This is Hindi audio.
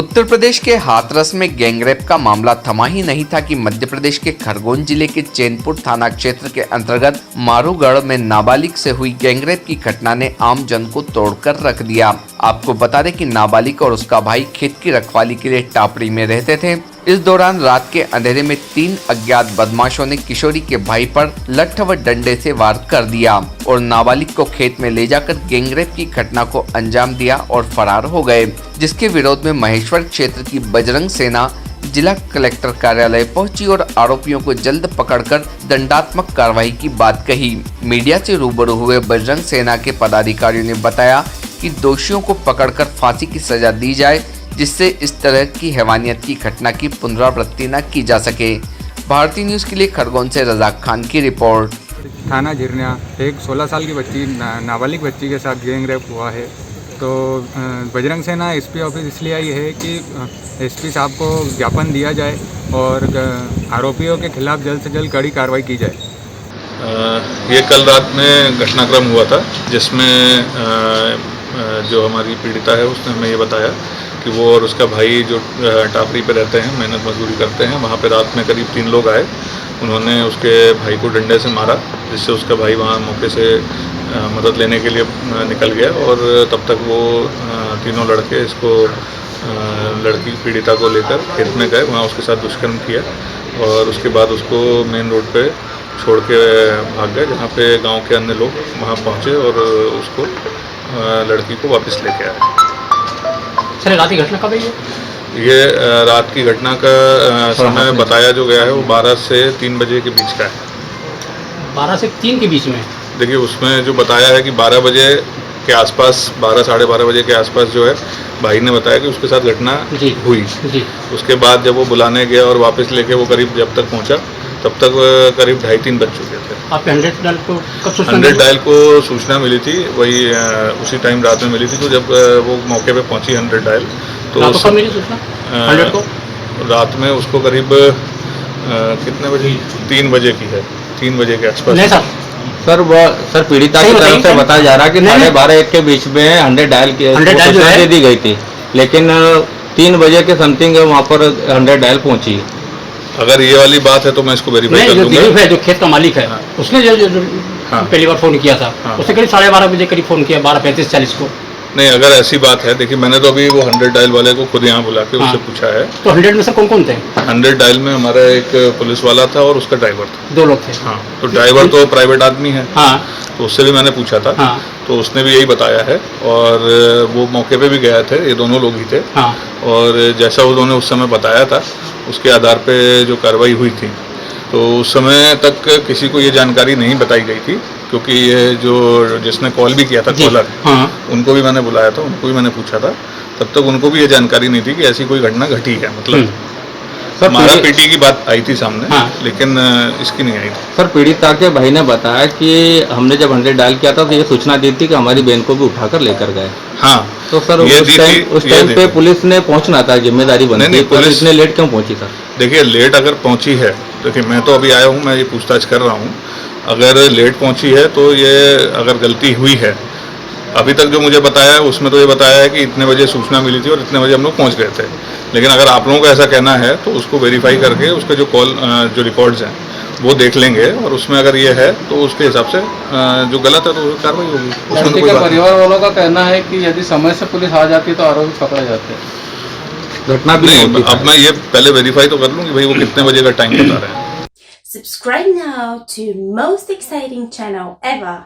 उत्तर प्रदेश के हाथरस में गैंगरेप का मामला थमा ही नहीं था कि मध्य प्रदेश के खरगोन जिले के चैनपुर थाना क्षेत्र के अंतर्गत मारूगढ़ में नाबालिग से हुई गैंगरेप की घटना ने आम जन को तोड़कर रख दिया। आपको बता दें कि नाबालिग और उसका भाई खेत की रखवाली के लिए टापरी में रहते थे। इस दौरान रात के अंधेरे में 3 अज्ञात बदमाशों ने किशोरी के भाई पर लठ व डंडे से वार कर दिया और नाबालिग को खेत में ले जाकर गैंगरेप की घटना को अंजाम दिया और फरार हो गए, जिसके विरोध में महेश्वर क्षेत्र की बजरंग सेना जिला कलेक्टर कार्यालय पहुंची और आरोपियों को जल्द पकड़कर दंडात्मक कार्रवाई की बात कही। मीडिया से रूबरू हुए बजरंग सेना के पदाधिकारियों ने बताया कि दोषियों को पकड़कर फांसी की सजा दी जाए, जिससे इस तरह की हैवानियत की घटना की पुनरावृत्ति न की जा सके। भारतीय न्यूज के लिए खरगोन से रजाक खान की रिपोर्ट। थाना झिरनिया एक 16 साल की बच्ची नाबालिग बच्ची के साथ गैंगरेप हुआ है, तो बजरंग सेना एसपी ऑफिस इसलिए आई है कि एसपी साहब को ज्ञापन दिया जाए और आरोपियों के खिलाफ जल्द से जल्द कड़ी कार्रवाई की जाए। ये कल रात में घटनाक्रम हुआ था, जिसमें जो हमारी पीड़िता है उसने हमें ये बताया कि वो और उसका भाई जो टापरी पे रहते हैं, मेहनत मजदूरी करते हैं, वहाँ पे रात में करीब 3 लोग आए। उन्होंने उसके भाई को डंडे से मारा, जिससे उसका भाई वहाँ मौके से मदद लेने के लिए निकल गया और तब तक वो तीनों लड़के इसको लड़की पीड़िता को लेकर खेत में गए, वहाँ उसके साथ दुष्कर्म किया और उसके बाद उसको मेन रोड पे छोड़ के भाग गए, जहाँ पे गांव के अन्य लोग वहाँ पहुँचे और उसको लड़की को वापस लेके आए। सर, रात की घटना कब है ये रात की घटना का समय बताया जो गया है वो 12 से 3 बजे के बीच का है। 12 से 3 के बीच में? देखिए, उसमें जो बताया है कि 12 बजे के आसपास, 12 साढ़े 12 बजे के आसपास जो है भाई ने बताया कि उसके साथ घटना हुई। उसके बाद जब वो बुलाने गया और वापस लेके वो करीब जब तक पहुंचा तब तक करीब 2:30-3 बज चुके थे। आपके 100 डायल को कब सूचना 100 डायल को सूचना मिली थी, वही उसी टाइम रात में मिली थी। तो जब वो मौके पे पहुंची 100 डायल तो कब मिली सूचना 100 को? रात में उसको करीब कितने बजे? 3 बजे की है, 3 बजे के आसपास। नहीं सर पीड़िता की तरफ से बताया जा रहा है कि 12:30-1 के बीच में 100 डायल की सूचना दे दी गई थी, लेकिन 3 बजे के समथिंग वहाँ पर 100 डायल पहुंची। अगर ये वाली बात है तो मैं इसको वेरीफाई कर दूंगा। दिलीप है जो खेत का मालिक है, हाँ। उसने जो पहली बार फोन किया था, हाँ। उसने करीब 12:30 बजे करीब फोन किया, 12:35-40 को। नहीं, अगर ऐसी बात है, देखिए मैंने तो अभी वो 100 डायल वाले को खुद यहाँ बुला के उससे पूछा है। तो 100 में सर कौन कौन थे? 100 डायल में हमारा एक पुलिस वाला था और उसका ड्राइवर था। 2 लोग थे। हाँ, तो ड्राइवर तो प्राइवेट आदमी है, हाँ। तो उससे भी मैंने पूछा था, हाँ। तो उसने भी यही बताया है और वो मौके पे भी गए थे, ये दोनों लोग ही थे, हाँ। और जैसा उन्होंने उस समय बताया था उसके आधार पे जो कार्रवाई हुई थी, तो उस समय तक किसी को ये जानकारी नहीं बताई गई थी, क्योंकि ये जो जिसने कॉल भी किया था कॉलर, हाँ। उनको भी मैंने बुलाया था, उनको भी मैंने पूछा था, तब तक उनको भी ये जानकारी नहीं थी कि ऐसी कोई घटना घटी है। मतलब हमारा पीटी की बात आई थी सामने, हाँ। लेकिन इसकी नहीं आई थी। सर, पीड़िता के भाई ने बताया कि हमने जब 100 डायल किया था तो ये सूचना दी थी कि हमारी बहन को भी उठाकर लेकर गए। हाँ, तो सर उस टाइम पे पुलिस ने पहुंचना था, जिम्मेदारी बनती है, पुलिस इतने लेट क्यों पहुंची सर? देखिए, लेट अगर पहुंची है, देखिए मैं तो अभी आया हूँ, मैं ये पूछताछ कर रहा हूँ, अगर लेट पहुंची है तो ये अगर गलती हुई है, अभी तक जो मुझे बताया है उसमें तो ये बताया है कि इतने बजे सूचना मिली थी और इतने बजे हम लोग पहुंच गए थे। लेकिन अगर आप लोगों को ऐसा कहना है तो उसको वेरीफाई करके उसके जो कॉल जो रिकॉर्ड्स हैं वो देख लेंगे और उसमें अगर ये है तो उसके हिसाब से जो गलत है तो कार्रवाई होगी। उसमें तो कोई परिवार वालों का कहना है कि यदि समय से पुलिस आ जाती तो आरोपी पकड़े जाते। घटना भी नहीं होती। अब मैं ये पहले वेरीफाई तो कर लूँ कि भाई वो कितने बजे का टाइम बता रहे हैं। Subscribe now to most exciting channel ever.